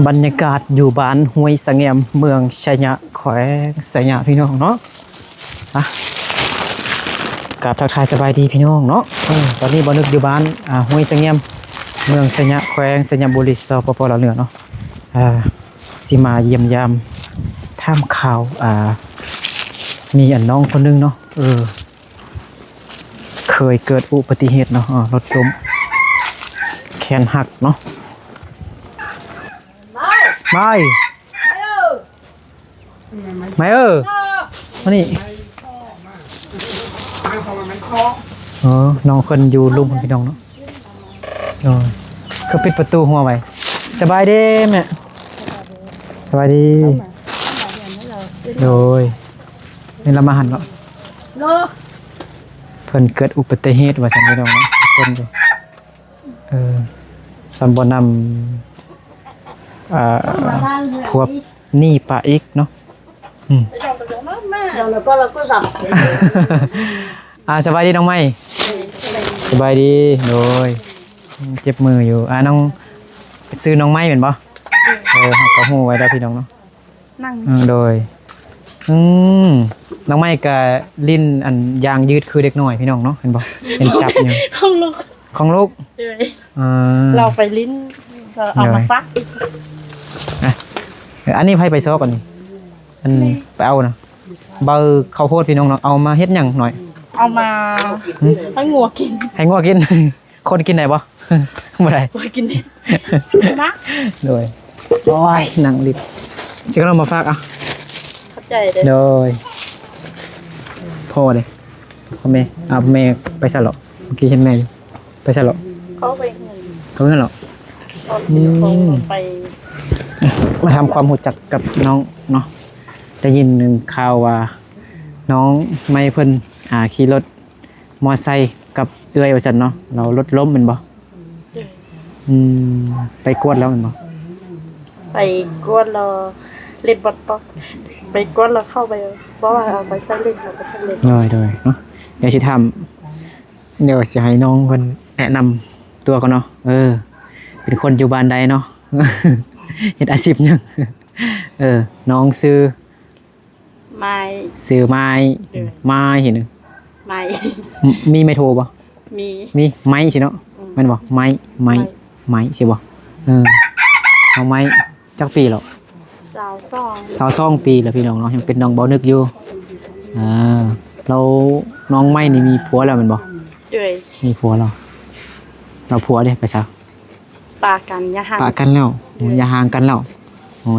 บรรยากาศอยู่บ้านห้วยสะแงมเมืองชัยยะแขวงชัยยะพี่น้องเนาะกราบทักทายสบายดีพี่น้องเนาะตอนนี้บ่นึกอยู่บ้านห้วยสะแงมเมืองชัยยะแขวงชัยบุรีสปปลาวเหนือเนาะสิมาเยี่ยมยามท่ามข่าวมีอันน้องคนนึงเนาะเคยเกิดอุบัติเหตุเนาะรถล้มแขนหักเนาะไม่มานี่น้องคนอยู่ลุ่มพี่น้องเนาะก็ปิดประตูหัวไว้สบายดีแม่สบายดีโดยนี่เรามาหันเนาะเพิ่นเกิดอุบัติเหตุว่าซั่นพี่น้องเนาะเพิ่นอยู่สัมบ่นำพวกนี่ปะอีกเนาะสบายดีน้องไม้สบายดีโดยเจ็บมืออยู่น้องซื้อน้องไม้เป็นบ่หักกระหูไว้ได้พี่น้องเนาะนั่งโดยน้องไม้กับลิ้นอันยางยืดคือเด็กหน่อยพี่น้องเนาะเห็นบ่เป็นจับอยู่ของลูกเราไปลิ้นเราเอามาฟักอันนี้ให้ไปซ้อก่อนอันไปเอานะเบอร์ข้าวโพดพี่น้องเนาะเอามาเฮ็ดหยังหน่อยเอามาให้งัวกินคนกินได้บ่บ่ได้กินนะโดยโอ้ยนั่งลิบสิก็เรามาฝากเข้าใจเด้โดยพ่อเด้พ่อแม่แม่ไปซะหรอเมื่อกี้เห็นแม่อยู่ไปซะหรอเขาไปเงินหรอไปมาทำความรู้จักกับน้องเนาะได้ยินข่าวว่าน้องไม่เพิ่นขี่รถมอไซค์กับเอื้อยว่าซั่นเนาะเรารถล้มแม่นบ่ไปกวดแล้วแม่นบ่ไปกวดเราเล่นบอลป๊อกไปกวดเราเข้าไปเพราะว่าเอาไปใส่เล่นเราไปใส่เล่นโดยเนาะเดี๋ยวสิให้น้องเพิ่นแนะนำตัวก่อนเนาะเป็นคนอยู่บ้านใดเนาะเฮ็ดอาชีพหยังน้องซื้อไม้เห็นไม้มีไม้โทรบ่มีไม้สิเนาะแม่นบ่ไม้สิบ่เอาไม้จักปีแล้ว22ปีแล้วพี่น้องเนาะยังเป็นน้องบ่นึกอยู่เราน้องไม้นี่มีผัวแล้วแม่นบ่มีผัวแล้วเราผัวเด้ไปซะปากันอย่าห่างแล้วอย่าห่างกันแล้ว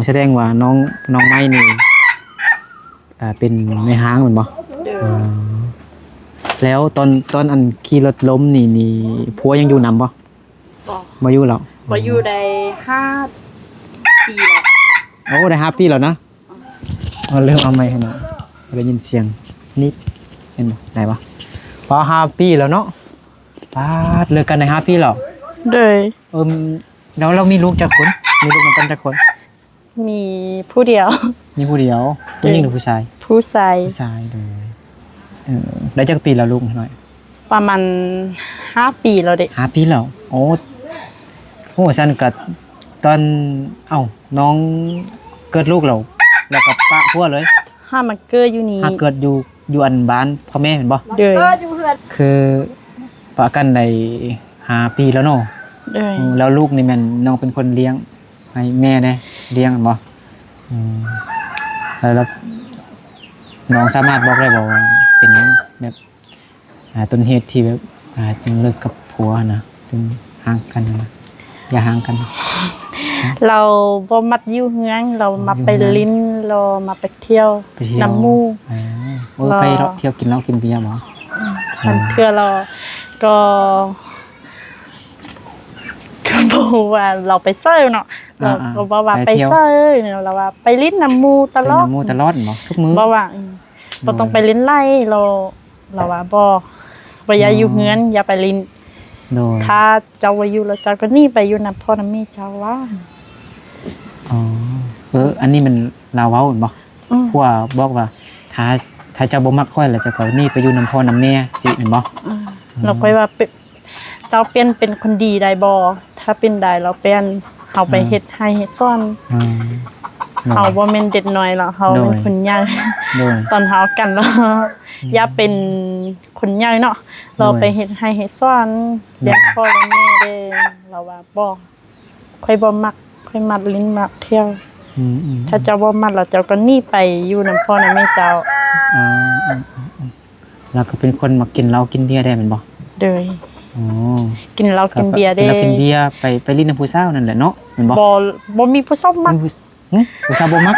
แสดงว่าน้องไม้นี่เป็นในห้างเหมือนบ่แล้วตอนอันขี่รถล้มนี่มีผัวยังอยู่นำบ่อยู่แล้วบ่อยู่ได้5 ปีแล้วได้5 ปีแล้วนะเริ่มเอาไม้ให้หน่อยได้ยินเสียงนิดเห็นบ่ได้บ่พอ5 ปีแล้วเนาะเลิกกันได้5 ปีแล้วแล้วเรามีลูกจักคนมีลูกกันจักคนมีผู้เดียวผู้หญิงหรือผู้ชายผู้ชายเลยได้จักปีแล้วลูกหน่อยประมาณ5 ปีแล้วเด็ก5 ปีแล้วโอ้ฉันกับตอนน้องเกิดลูกแล้วก็ปะพัวเลยมันเกิดอยู่นี่เกิดอยู่อันบ้านพ่อแม่เห็นบ่คือปะกันได้5 ปีแล้วเนาะแล้วลูกนี่แม่นน้องเป็นคนเลี้ยงให้แม่ได้เลี้ยงบ่แล้วน้องสามารถบอกได้บ่ว่าเป็นแบบต้นเหตุที่แบบจึงเลิกกับผัวนะจึงห่างกันนะอย่าห่างกันเราบ่มัดอยู่เฮือนเรามาไปลิ้นเรามาไปเที่ยวน้ำมูไปเที่ยวกินเหล้ากินเบียร์บ่มันเทื่อเราก็บอกว่าเราไปเซอร์เนาะเราก็บอกว่าไปเซอร์เนี่ยเราว่าไปลิ้นน้ำมูตลอดบ่ทุกมื้อบอกว่าบ่ต้องไปลิ้นไล่เราว่าบ่อย่าอยู่เฮือนอย่าไปลิ้นถ้าเจ้าว่าอยู่แล้วเจ้าก็นี่ไปอยู่นำพ่อนำแม่เจ้าว่าอันนี้มันลาวเว้าบ่พวกบอกว่าถ้าเจ้าบ่มักค่อยแล้วเจ้าก็นี่ไปอยู่นำพ่อนำแม่สิแม่นบ่เราค่อยว่าเจ้าเป็นคนดีได้บ่ถ้าเป็นได้เราเป็น เฮาไปเฮ็ดให้เฮ็ดซ่อนเฮาบ่แม่นเด็กน้อยหรอกเฮาเป็นคนใหญ่ตอนเฮากันแล้วอย่าเป็นคนใหญ่เนาะเราไปเฮ็ดให้เฮ็ดซ่อนเลี้ยงพ่อเลี้ยงแม่เด้เราว่าบ่ค่อยบ่มักค่อยมักลิ้นมักเที่ยวถ้าเจ้าบ่มักแล้วเจ้าก็หนีไปอยู่นำพ่อนำแม่เจ้าแล้วก็เป็นคนมากินเหล้ากินเบียร์ได้แม่นบ่เด้กินเหล้ากินเบียร์ได้กินเบียร์ไปลิ้นน้ำผู้สาวนั่นแหละเนาะแม่นบ่บ่มีผู้สาวมักผู้สาวบ่มัก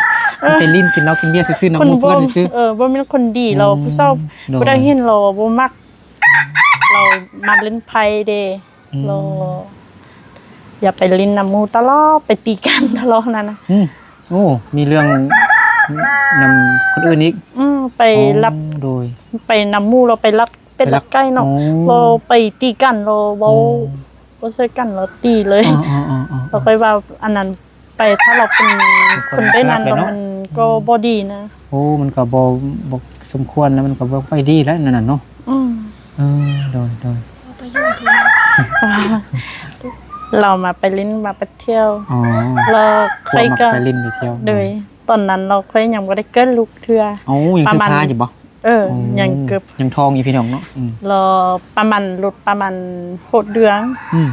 ไปลิ้นกินเหล้ากินเบียร์ซื่อๆน้ำหมู่เพื่อนซื่อบ่มีคนดีเราผู้สาวผู้ใดเห็นเราบ่มักเรามักเล่นไพ่เด้เราอย่าไปลิ้นน้ำหมู่ตลอดไปตีกันตลอดนั่นน่ะโอ้มีเรื่องนำคนอื่นอีกไปรับโดยไปนำหมู่เราไปรัดเป็ดรัดไก่เนาะเราไปตีกันเราบ่ใช่กันเราตีเลยเราไปว่าอันนั้นไปถ้าเราเป็นคนได้นั้นมันก็บ่ดีนะโอ้มันก็บ่สมควรแล้วมันก็บ่ค่อยดีแล้วนั่นน่ะเนาะโดยเรามาไปลิ้นมาไปเที่ยวเราเคยก็ไปลิ้นไปเที่ยวโดยตอนนั้นเราเคยยังบ่ได้เกิดลูกเทื่อประมาณอยู่บ่ยังเกือบยังทองอยู่พี่น้องเนาะเราประมาณลดประมาณ6เดือน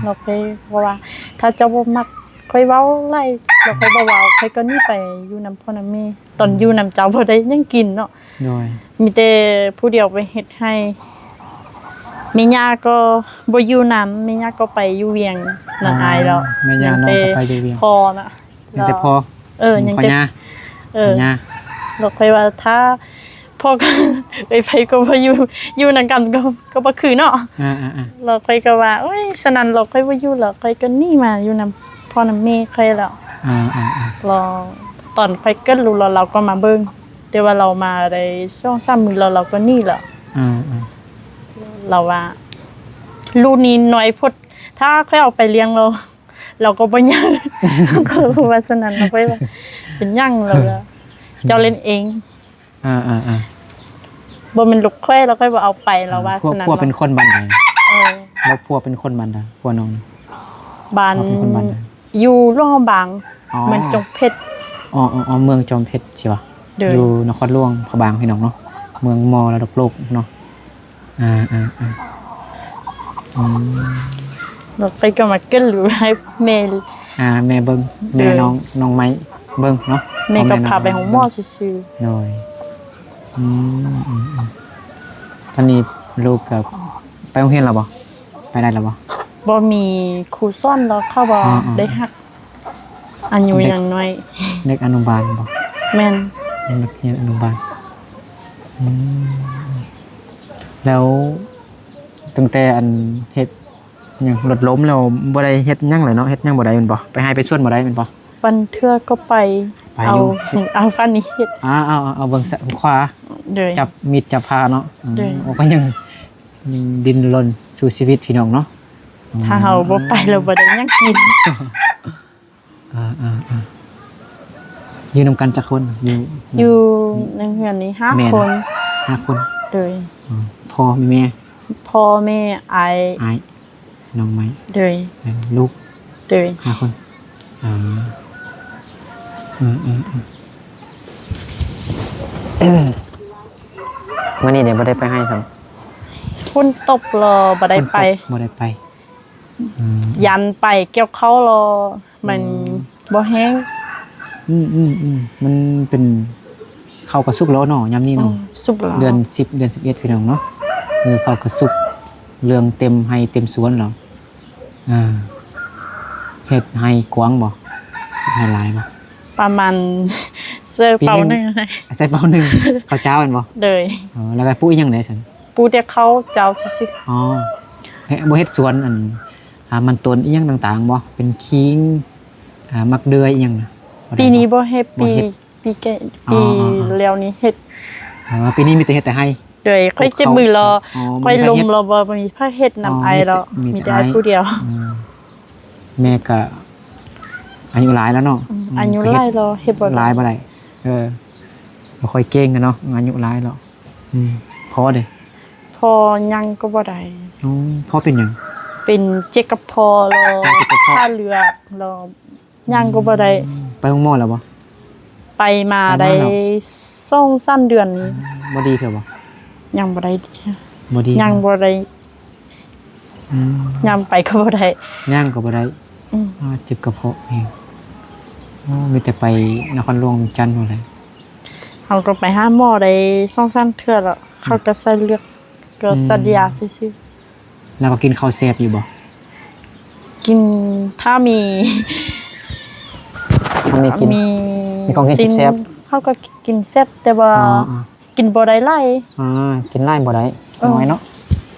เราเคยว่าถ้าเจ้าบ่มักค่อยเว้าไล่เราค่อยบ่เว้าค่อยก็นี่ไปอยู่นำพ่อนำแม่ตอนอยู่นำเจ้าบ่ได้ยังกินเนาะมีแต่ผู้เดียวไปเฮ็ดให้แม่ย่าก็บ่อยู่นำแม่ย่าก็ไปอยู่เวียงนางอายแล้วแม่ย่าน้องก็ไปอยู่เวียงพอน่ะแต่พอยังแต่เราค่อยว่าถ้าพ่อก็ไปก็บ่อยู่นำกันก็บ่คือเนาะเราค่อยก็ว่าโอ้ยฉะนั้นเราค่อยบ่อยู่แล้วค่อยก็นี่มาอยู่นำพ่อนำแม่ค่อยแล้วเราตอนค่อยเกิดรู้เราก็มาเบิ่งแต่ว่าเรามาได้2-3 มื้อเราก็นี่แล้วเราว่าลูกนี้น้อยพดถ้าค่อยเอาไปเลี้ยงเราก็บ่ยังก็ว่าฉะนั้นเราค่อยว่าเป็นยังเราเจ้าเล่นเองบ่แม่นลูกค่อยเราค่อยบ่เอาไปเราว่าฉะนั้นพวกเป็นคนบ้านใดแล้วพวกเป็นคนบ้านใดพวกน้องบ้านอยู่โรงบางเมืองจอมเพชรเมืองจอมเพชรใช่ป่ะอยู่นครหลวงพระบางพี่น้องเนาะเมืองมรดกโลกเนาะเราไปก็มาเกินหรือให้แม่แม่เบิ่งแม่น้องไม้เบิ่งเนาะแม่ก็พาไปห้องหมอซื่อๆหน่อยตอนนี้ลูกกับไปโรงเรียนแล้วบ่ไปได้แล้วบ่มีครูสอนเราเข้าบ่ได้ฮักอายุยังน้อยเด็กอนุบาลบ่แม่นเด็กเรียนอนุบาลแล้วตั้งแต่อันเฮ็ดหยังรถล้มแล้วบ่ได้เฮ็ดหยังเลยเนาะเฮ็ดหยังบ่ได้แม่นบ่ไปให้ไปส่วนบ่ได้แม่นบ่วันเทื่อก็ไปเอาฟันนี้เฮ็ดเอาเบิ่งขวาจับมีดจับพาเนาะก็ยังดินรนสู่ชีวิตพี่น้องเนาะถ้าเฮาบ่ไปเราบ่ได้ยังกินอยู่นำกันจักคนอยู่ในเฮือนนี้5 คน5 คนเลยพ่อแม่อายน้องไม้เลยลูกเลย5 คนวันนี้เดี๋ยวบ่ได้ไปให้ซ้ํฝนตกรอบ่ได้ไปยันไปเกี่ยวข้าวรอมันบ่แห้งมันเป็นข้าวกระสุกแล้วเนาะยามนี้เนาะสุกแล้วเดือน10เดือน11พี่น้องเนาะข้าวกระสุกเรื่องเต็มให้เต็มสวนแล้วเฮ็ดให้กว้างบ่ให้หลายบ่ประมาณเสื้อเป่านึงใส่เป่านึงข้าวเจ้าแม่นบ่เลยแล้วก็ปุ้ยยังได๋ซั่นปูแต่เขาเจ้าซื่อบ่เฮ็ดสวนอันมันต้นอีหยังต่างๆบ่เป็นขิงมักเดือยอีหยังปีนี้บ่เฮ็ดปีแก่ปีแล้วนี้เฮ็ดปีนี้มีแต่เฮ็ดแต่ให้โดยค่อยจะมือรอค่อยลมรอบ่มีพระเฮ็ดนำไอแล้วมีแต่ผู้เดียวแม่ก็อายุหลายแล้วเนาะอายุหลายแล้วเฮ็ดบ่หลายบ่ได้บ่ค่อยเก่งกันเนาะอายุหลายแล้วพอเด้พอยังก็บ่ได้พอเป็นหยังเป็นเจ็กกับพอรอท่าเรือรอ ย่างก็บ่ได้ไปห้องหมอแล้วบ่ไปมาได้2-3เดือนนี้บ่ดีเถอะบ่ยังบ่ได้บ่ดียังบ่ได้ยังไปก็บ่ได้ย่างก็บ่ได้เจ็บกระเพาะนี่มีแต่ไปนครหลวงจันทน์พุ่นแหละเฮาก็ไปหาหมอได้2-3เทื่อแล้วเขาก็ใส่เลือดก็สัญญาซื่อๆแล้วก็กินข้าวแซ่บอยู่บ่กินถ้ามีของกินแซ่บเขาก็กินแซ่บแต่ว่ากินบ่ได้หลายกินหลายบ่ได้น้อยเนาะ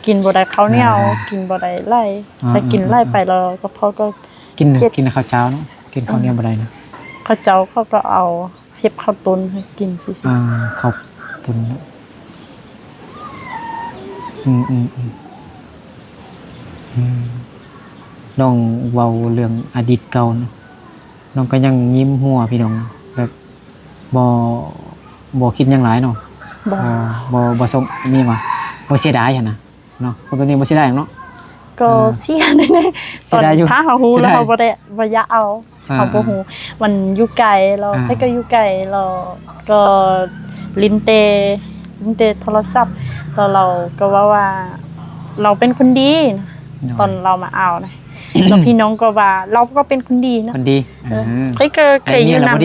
กินบ่ได้ข้าวเหนียวกินบ่ได้หลายถ้ากินหลายไปแล้วก็พอก็กินข้าวเช้าเนาะกินข้าวเหนียวบ่ได้นะข้าวเจ้าเขาก็เอาเฮ็ดข้าวต้นให้กินซื่อๆข้าวต้นน้องเว้าเรื่องอดีตเก่าเนาะน้องก็ยังยิ้มหัวพี่น้องแบบบ่คิดหยังหลายเนาะบ่สมมีว่าบ่เสียดายหั่นน่ะเนาะคนตัวนี้บ่เสียดายหยังเนาะก็เสียแน่ๆตอนถ้าเฮาฮู้แล้วเฮาบ่ได้บ่อยากเอาเฮาบ่ฮู้มันอยู่ไกลเราให้ก็อยู่ไกลเราก็ลิ้นเตโทรศัพท์แล้วเราก็ว่าเราเป็นคนดีตอนเรามาเอานะแล้วพี่น้องก็ว่าเราก็เป็นคนดีนะคนดีเคยอยู่นาน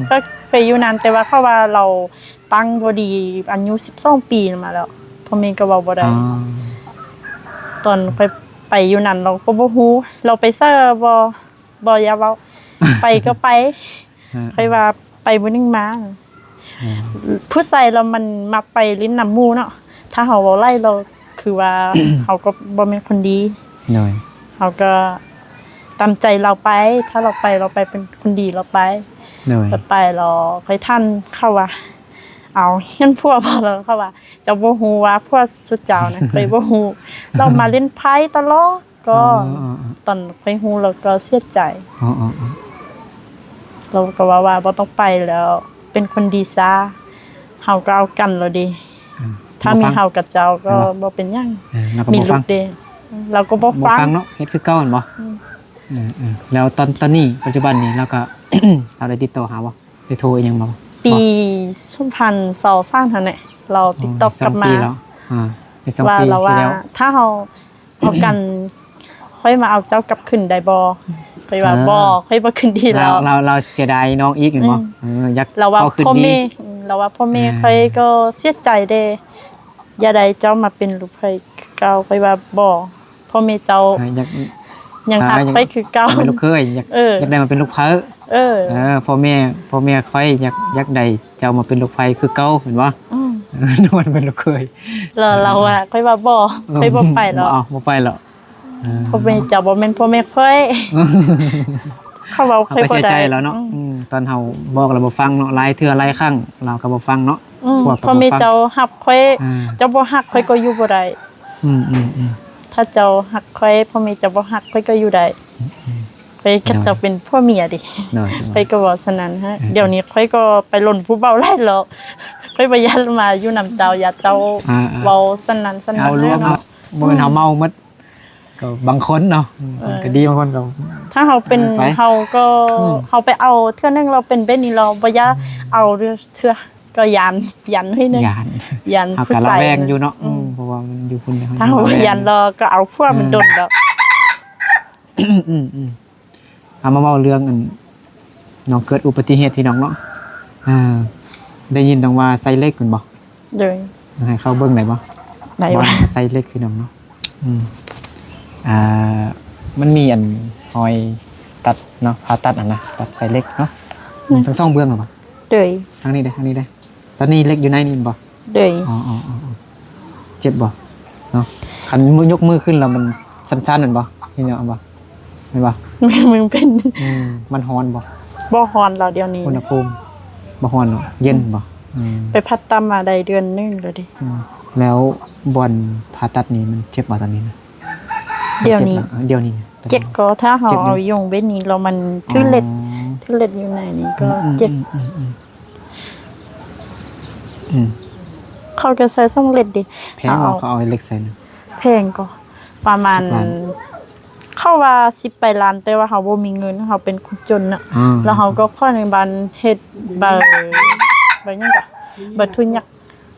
ก็เคยอยู่นานแต่ว่าเขาว่าเราตั้งบ่ดีอายุ12ปีมาแล้วพ่อแม่ก็เว้าบ่ได้ตอนไปอยู่นั่นเราก็บ่ฮู้เราไปเซอร์บ่อย่าเว้าไปก็ไปค่อยว่าไปบ่นึงมาผู้ใส่เรามันมักไปลิ้นน้ำหมู่เนาะถ้าเฮาเว้าไล่เราคือว่าเฮาก็บ่แม่นคนดีน้อยเฮาก็ตามใจเราไปถ้าเราไปเป็นคนดีเราไปไปเราค่อยท่านเข้าว่าเอาเฮียนพวกพอแล้วเข้าว่าจะบ่ฮู้ว่าพวกสุดเจ้านะเคยบ่ฮู้เรามาเล่นไพ่ตลอดก็ตอนไปฮู้เราก็เสียใจเราก็ว่าบ่ต้องไปแล้วเป็นคนดีซะเฮาก็เอากันแล้วดีถ้ามีเฮากับเจ้าก็บ่เป็นหยังมีลูกเด้เราก็บ่ฟังเนาะเฮ็ดคือเก่าหั่นบ่แล้วตอนนี้ปัจจุบันนี้เราก็เราได้ติดต่อหาบ่ได้โทรอีหยังบ่ปี2023หั่นแหละเราติดต่อกลับมาว่าเราว่าถ้าเฮากันค่อยมาเอาเจ้ากลับขึ้นได้บ่ค่อยว่าบ่ค่อยบ่ขึ้นดีแล้วเราเสียดายน้องอีกแม่นบ่อยากเอาขึ้นดีเราว่าพ่อแม่ค่อยก็เสียใจเด้อย่าได้เจ้ามาเป็นลูกไผเก่าค่อยว่าบ่พ่อแม่เจ้ายังฮักไปคือเก่าเป็นลูกเคยอยากได้มาเป็นลูกเผอพ่อแม่ค่อยอยากได้เจ้ามาเป็นลูกไผคือเก่าเห็นบ่นวลเป็นลูกเคยเราอะค่อยว่าบ่ค่อยบ่ไปแล้วบ่ไปแล้วพ่อแม่เจ้าบ่แม่นพ่อแม่ค่อยเขาเว้าค่อยบ่ได้เสียใจแล้วเนาะตอนเฮาบอกแล้วบ่ฟังเนาะหลายเทื่อหลายครั้งเราก็บ่ฟังเนาะพ่อแม่เจ้าฮักค่อยเจ้าบ่ฮักค่อยก็อยู่บ่ได้ถ้าเจ้าฮักค่อยพ่อแม่เจ้าบ่ฮักค่อยก็อยู่ได้ค่อยก็จะเป็นพ่อเมียดิค่อยก็ว่าฉะนั้นฮะเดี๋ยวนี้ค่อยก็ไปหล่นผู้เบาไล่แล้วค่อยบ่ยันมาอยู่นำเจ้าอย่าเจ้าเว้าฉะนั้นเอารวมบ่แม่นเฮาเมาหมดก็บางคนเนาะก็ดีบางคนก็ถ้าเฮาเป็นเฮาก็เฮาไปเอาเทื่อนึงเราเป็นเบ็ดนี่เราบ่อย่าเอาเทื่อก็ยันให้นึงยันผู้ใส่แวงอยู่เนาะเพราะว่ามันอยู่พุ่นถ้าเฮายันเราก็เอาพวกมันดนดอกเอามาเว้าเรื่องน้องเกิดอุบัติเหตุพี่น้องเนาะได้ยินดังว่าไซเล็กเพิ่นบ่ให้เข้าเบิ่งได้บ่ว่าไซเล็กพี่น้องเนาะมันมีหอยตัดเนาะผ่าตัดนะตัดไซเล็กเนาะทั้ง2เบื้องหรอบ่ทางนี้ได้ตอนนี้เล็กอยู่ในนี่บ่อ๋อเจ็บบ่เนาะคันยกมือขึ้นแล้วมันสั่นๆนั่นบ่นี่เนาะบ่เห็นบ่มึงเป็นมันร้อนบ่ร้อนแล้วเดี๋ยวนี้อุณหภูมิบ่ร้อนเนาะเย็นบ่ไปพัดตำมาได้เดือนนึงแล้วดิแล้วบ่อนผ่าตัดนี่มันเจ็บบ่ตอนนี้นะเดี๋ยวนี้เจ็บก็ถ้าเฮาเอายงเว้นนี้แล้วมันทื่อเล็ดอยู่ในนี้ก็เจ็บเขาจะใส่2เล็ดดิแพงเขาเอาเล็กใส่แพงก็ประมาณ เข้าว่า10ไปล้านแต่ว่าเขาบ่มีเงินเขาเป็นคนจนน่ะแล้วเขาก็ข้อในบ้านเฮ็ดใบหยังกะใบทุนยัก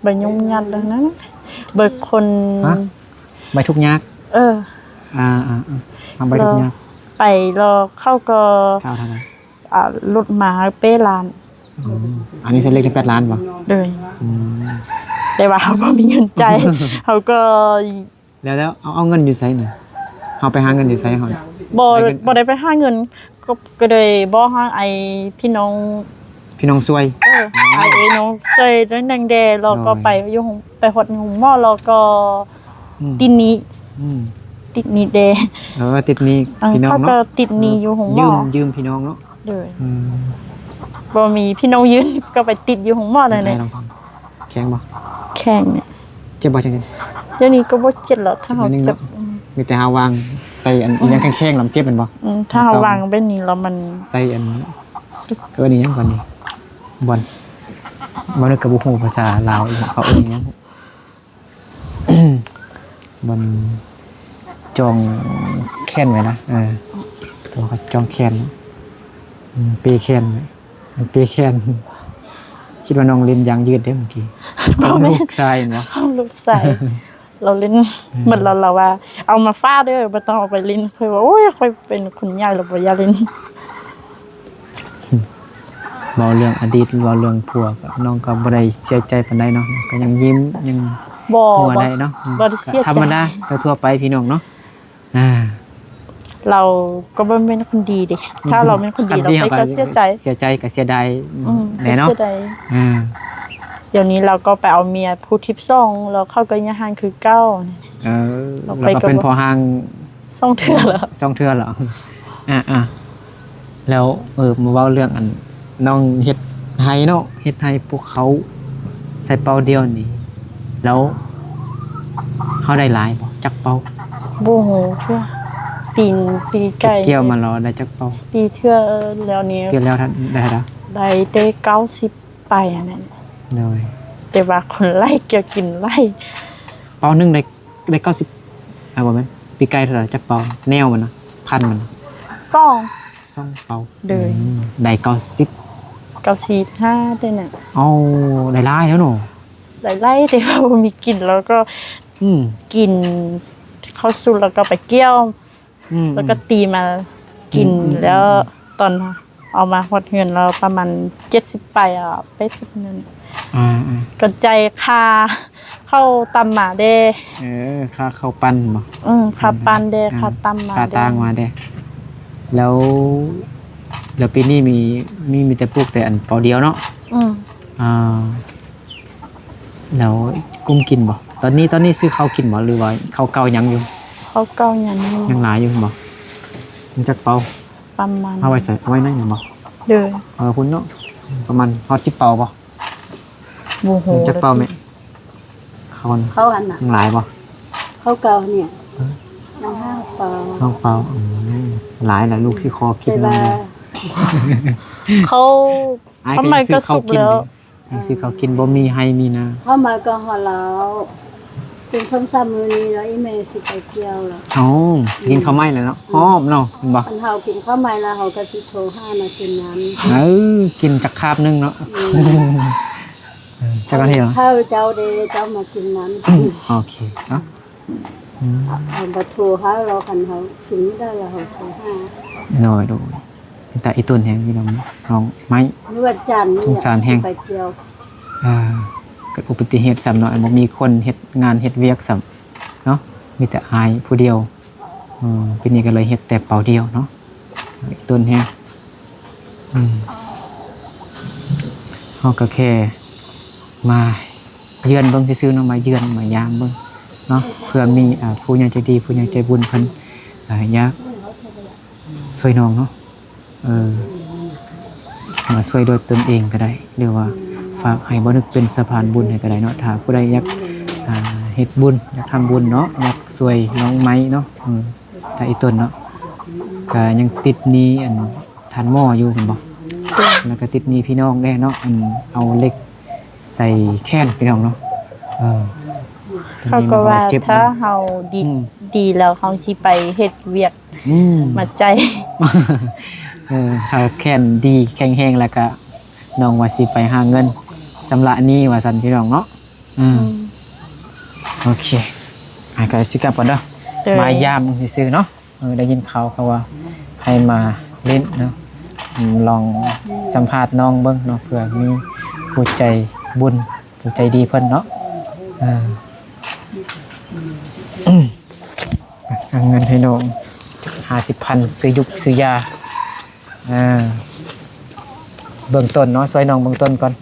ใบยุ่งยัดดังนั้นใบคนใบทุกยักทำใบทุกยักไปรอเข้าก็เข้าทำไมรถมาเป้ล้านอันนี้เส้นเล็กที่8 ล้านป่ะเลยแต่ว่าเขาบ่มีเงินใจายเขาก็แล้วเอาเงินอยู่ไสนี่เขาไปหาเงินอยู่ไสเขาบ่ได้ไปหาเงินก็เลยบ่หาไอ้พี่น้องซวยไอ้น้องซวยนางแดแล้วก็ไปอยู่ไปฮอดหงหม้อแล้วก็ติดนี้ติดนี้แดติดนี้พี่น้องเนาะเขาก็ติดนี้อยู่หงหม้อยืมพี่น้องเนาะบ่มีพี่น้องยืมก็ไปติดอยู่หงหม้อเลยเนี่ยแข็งบ่แข็งเนี่ยเจ็บบ่จังได๋เดี๋ยวนี้ก็บ่เจ็บแล้วถ้าเฮาเจ็บมีแต่เฮาวางใส่อันยังแข็งๆแล้วเจ็บมันบ่ถ้าเฮาวางแบบนี้แล้วมันใส่อันก็นี่ยังก่อนนี่บ่นึกก็บ่ฮู้ภาษาลาวอีกเขาเอิ้นหยังมันจองแค้นไว้นะตัวเขาจองแค้นเปแค้นมันเปแค้นคิดว่าน้องเล่นยางยืดได้เมื่อกี้ลูกชายเนาะลูกชายเราเล่นเหมือนเราว่าเอามาฟาดเด้อบ่ต้องเอาไปเล่นค่อยว่าโอ้ยค่อยเป็นคุณยายเราบ่อยากเล่นเว้าเรื่องอดีตเว้าเรื่องผัวกับน้องก็บ่ได้เสียใจปานใดเนาะก็ยังยิ้มยังบ่ได้เนาะบ่ได้เสียใจธรรมดาทั่วไปพี่น้องเนาะเราก็บ่เป็นคนดีดิถ้าเราเป็นคนดีเราก็เสียใจก็เสียดายแน่เนาะเดี๋ยวนี้เราก็ไปเอาเมียผู้ทิพย์ส่งแล้วเข้าก็ยังห่างคือเก้าเราก็เป็นพอห่างส่งเทื่อเหรอแล้วมาเว้าเรื่องอันน้องเฮ็ดไห้เนาะเฮ็ดไห้พวกเขาใส่เป้าเดียวนี่แล้วเฮาได้หลายบ่จักเป้าบ่ฮู้เทื่อปีไก่เกี่ยวมารอได้จักเป้าปีเทื่อแล้วนี้เกี่ยวแล้วท่านได้แล้วได้เต้90ไปอันนั้นเลยแต่ว่าคนไล่เกี่ยวกินไล่เป้านึงได้90บ่แม่นปีไก่เท่าไหร่จักเป้าแนวมันนะพันมัน2เป้าเลยได้95ได้น่ะได้หลายแล้วเนาะได้ไล่แต่ว่าบ่มีกินแล้วก็กินข้าวสุกแล้วก็ไปเกี่ยวแล้วก็ตีมากินแล้วตอนเอามาฮอดเฮือนเราประมาณ70ไปไป10นึงก็ใจค่าเข้าตำหมาเด้ค่าเข้าปั้นบ่ค่าปั้นเด้ค่าตำหมาค่าตางมาเด้แล้วปีนี้มีแต่ปลูกแต่อันเปาเดียวเนาะแล้วกุ้มกินบ่ตอนนี้ซื้อข้าวกินบ่หรือว่าข้าวเก่ายังอยู่ข้าวเก่ายังหลายอยู่บ่มันจักเปาประมาณเอาไว้ใส่ไว้นั่นอยู่บ่เด้อคุณเนาะประมาณฮอด10เปาบ่โอ้โหจักเปาแม่เขาอันน่ะยังหลายบ่ข้าวเก่าเนี่ย5 เปาหลายลูกสิคอกินนำเขามาก็สุกแล้วสิเขากินบ่มีให้มีนะเขามาก็ฮอดแล้วเป็นซ้ำๆมื้อนี้แล้วอีแม่สิไปเที่ยวแล้วกินข้าวไหม้แล้วเนาะหอมเนาะเห็นบ่เฮากินข้าวไหม้แล้วเฮาก็สิโทรหามากินน้ำกินจักคาบนึงเนาะจักกันเฮ็ดเหรอเจ้าเด้เจ้ามากินน้ำโอเคเนาะเอาบ่โทรหาเราคันเฮากินได้แล้วเฮาโทรหาโดยแต่อีต้นแฮงพี่น้องไม้เลือดจันทร์สงสารแฮงไปเที่ยวเกิดอุบัติเหตุซ้ำเนาะบ่มีคนเฮ็ดงานเฮ็ดเวียกซ้ำเนาะมีแต่อายผู้เดียวปีนี้ก็เลยเฮ็ดแต่เป่าเดียวเนาะอีต้นแฮงเฮาก็แค่มาเยือนเบิ่งซื่อๆเนาะมาเยือนมายามเบิ่งเนาะเพื่อมีผู้ใหญ่ใจดีผู้ใหญ่ใจบุญเพิ่นอยากช่วยน้องเนาะมาช่วยโดยตนเองก็ได้หรือว่าฝากให้บ่นึกเป็นสะพานบุญให้ก็ได้เนาะถ้าผู้ใดอยากเฮ็ดบุญอยากทำบุญเนาะอยากช่วยน้องไม้เนาะถ้าอีต้นเนาะก็ยังติดหนี้อันทานหม้ออยู่เห็นบ่แล้วก็ติดหนี้พี่น้องแน่เนาะเอาเหล็กใส่แค้นพี่น้องเนาะเขาก็ว่าถ้าเฮาดีแล้วเฮาสิไปเฮ็ดเวียก มาใจถ้าแข็งดีแข็งแห้งแล้วก็น้องว่าสิไปหาเงินสำหรับนี้ว่าซั่นพี่น้องเนาะโอเคก็สิกลับก่อนเด้อมายามซื่อๆเนาะได้ยินข่าวเขาว่าให้มาเล่นเนาะลองสัมภาษณ์น้องเบิ่งเนาะเผื่อมีผู้ใจบุญผู้ใจดีเพิ่นเนาะเงินให้น้อง50,000ซื้อยุกซื้อยาเบื้องต้นเนาะซอยน้องเบื้องต้นก่อน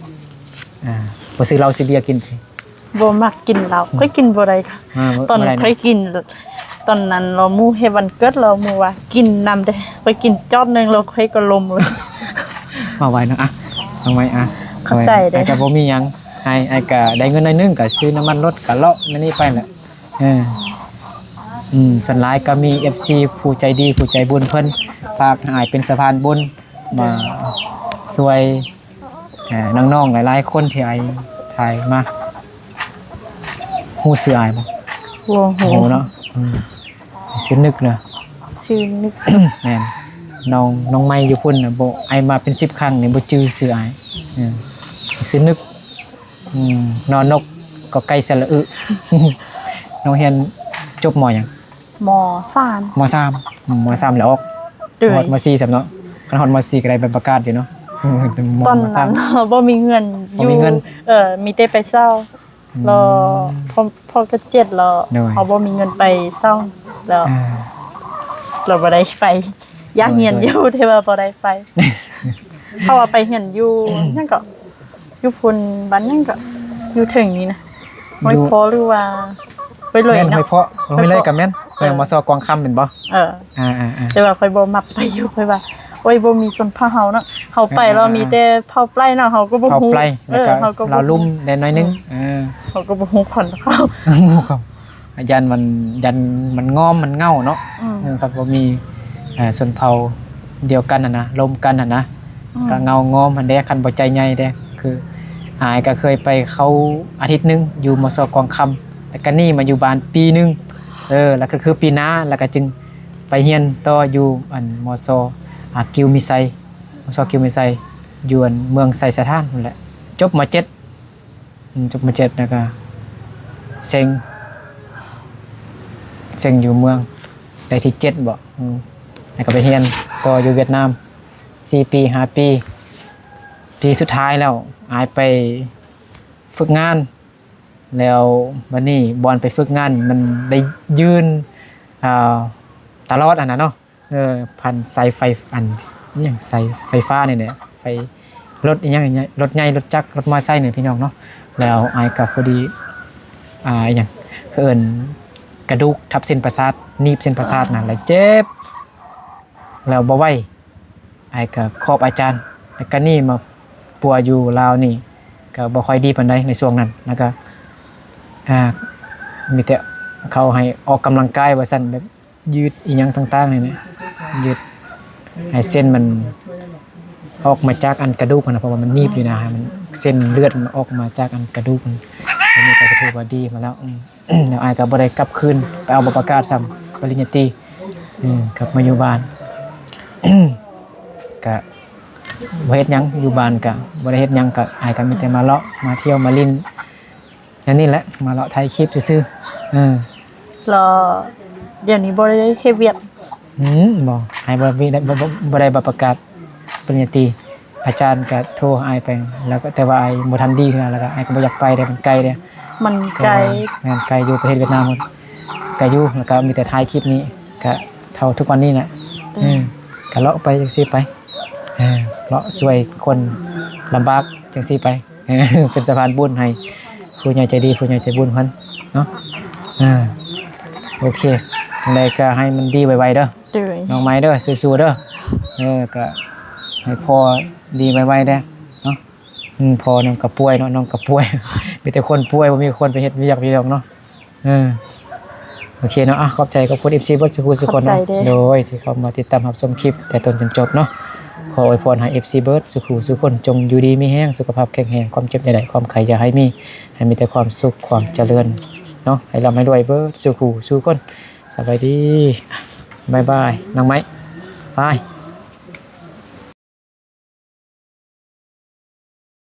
บ่ซื้อเหล้าซื้อเบียร์กินบ่มักกินเหล้าค่อยกินบ่ได้ค่ะตอนค่อยกินตอนนั้นเราหมู่เฮ็ดวันเกิดเราหมู่ว่ากินนำแต่ค่อยกินจอดนึงเราค่อยก็ลมเลยมาไว้เนาะทำไมเข้าใจเด้ก็บ่มีหยังไอ้ก็ได้เงินหน่อยนึงก็ซื้อน้ำมันรถก็เลาะนั่นนี่ไปแหละส่วนหลายก็มี FC ผู้ใจดีผู้ใจบุญเพิ่นฝากให้เป็นสะพานบุญมาช่วยน้องๆหลายๆคนที่ไอ้ถ่ายมาฮู้ชื่ออ้ายบ่โอ้โหเนาะชื่อนึกเนาะชื่อนึกแม่นน้องไม้อยู่พุ่นน่ะบ่ไอ้มาเป็น10ครั้งนี่บ่จื้อชื่ออ้ายชื่อนึกนอนนกก็ไก่สระอึน้องเรียนจบม.หยังม.3 ม.3 แล้วออกฮอดม.4 ซั่นเนาะคันฮอดม.4ก็ได้ใบประกาศอยู่เนาะตอนนั้นบ่มีเงินอยู่มีแต่ไปเช่ารอพอก็7แล้วเขาบ่มีเงินไปเช่าแล้วเราบ่ได้ไปอยากเรียนอยู่แต่ว่าบ่ได้ไปเพราะว่าไปเรียนอยู่นั่นก็อยู่พุ่นบ้านนั่นก็อยู่ถึงนี่นะไม่พอหรือว่าไปเลยเนาะไม่พอไม่เลยกับแม่นอย่างมาซอกองคำเป็นบ่แต่ว่าค่อยบ่มักไปอยู่ค่อยว่าโอ้ยบ่มีส่วนพาเฮาเนาะเฮาไปเรามีแต่เผาปลายเนาะเฮาก็บ่ฮู้เฮาก็เราลุ่มได้น้อยนึงเฮาก็บ่ฮู้คนเขาครับยันมันงอมมันเง่าเนาะครับบ่มีส่วนเผาเดียวกันนะลมกันนะก็เงางอมมันได้คันบ่ใจใหญ่เด้คืออายก็เคยไปเขาอาทิตย์นึงอยู่มสกองคำแล้วก็นี่มาอยู่บ้านปีนึงแล้วก็คือปีหน้าแล้วก็จึงไปเรียนต่ออยู่อันมสกิวมิไซมสกิวมิไซอยู่เมืองไซสถานนั่นแหละจบมา7แล้วก็เซ็งอยู่เมืองได้ที่7บ่แล้วก็ไปเรียนต่ออยู่เวียดนาม4 ปี5 ปีปีสุดท้ายแล้วอายไปฝึกงานแล้ววันนี้บอลไปฝึกงานมันได้ยืนตลอดอันนั้นเนาะพันสายไฟอันอย่างสายไฟฟ้าเนี่ยไปรถอย่างรถใหญ่รถจักรรถมอเตอร์ไซค์เนี่ยพี่น้องเนาะแล้วอายกับพอดีอย่างเอิ้นกระดูกทับเส้นประสาทนีบเส้นประสาทนั่นแหละเจ็บแล้วบ่ไหวอายกับครอบอาจารย์แล้วก็นี่มาปัวอยู่ลาวนี่ก็บ่ค่อยดีปานใดในช่วงนั้นแล้วก็มีแต่เขาให้ออกกำลังกายว่าซั่นแบบยืดอีหยังต่างๆนี่นะยืดให้เส้นมันออกมาจากอันกระดูกนะเพราะว่ามันนีบอยู่นะมันเส้นเลือดมันออกมาจากอันกระดูกอันนี้ก็ถือว่าดีมาแล้วเดี๋ยวอายก็บ่ได้กลับคืนไปเอาใบประกาศซ้ำปริญญาตรีกลับมาอยู่บ้านก็บ่เฮ็ดหยังอยู่บ้านก็บ่ได้เฮ็ดหยังก็อายก็มีแต่มาเลาะมาเที่ยวมาลิ้นอย่างนี้แหละมาเลาะถ่ายคลิปซื่อรอเดี๋ยวนี้บ่ได้เฮ็ดเวียกบ่ให้บ่ได้ประกาศปริญญาตรีอาจารย์ก็โทรอายไปแล้วก็แต่ว่าอายบ่ทันดีขึ้นแล้วก็อายก็บ่อยากไปได้มันไกลเด้มันไกลแม่นไกลอยู่ประเทศเวียดนามหมดก็อยู่แล้วก็มีแต่ถ่ายคลิปนี้ก็เท่าทุกวันนี้แหละก็เลาะไปจังซี่ไปเลาะช่วยคนลำบากจังซี่ไปเป็นสะพานบุญให้ผู้ใหญ่ใจดีผู้ใหญ่ใจบุญเพิ่นเนาะโอเคจังได๋ก็ให้มันดีไวๆเด้อน้องไม้เด้อสู้ๆเด้อก็ให้พอดีไวๆเด้อเนาะพอน้องก็ป่วยเนาะน้องก็ป่วยมีแต่คนป่วยบ่มีคนไปเฮ็ดเวียกเนาะโอเคเนาะขอบใจขอบคุณ FC เบิดทุกคนเนาะโดยที่เข้ามาติดตามรับชมคลิปแต่ต้นจนจบเนาะขออวยพรให้ FC เบิร์ดทุกคนจงอยู่ดีมีแห้งสุขภาพแข็งแรงความเจ็บใดๆความไข้อย่าให้มีแต่ความสุขความเจริญเนาะให้เราไม่รวยเบิร์ดทุกคนสบายดี บายน้องไม้ไป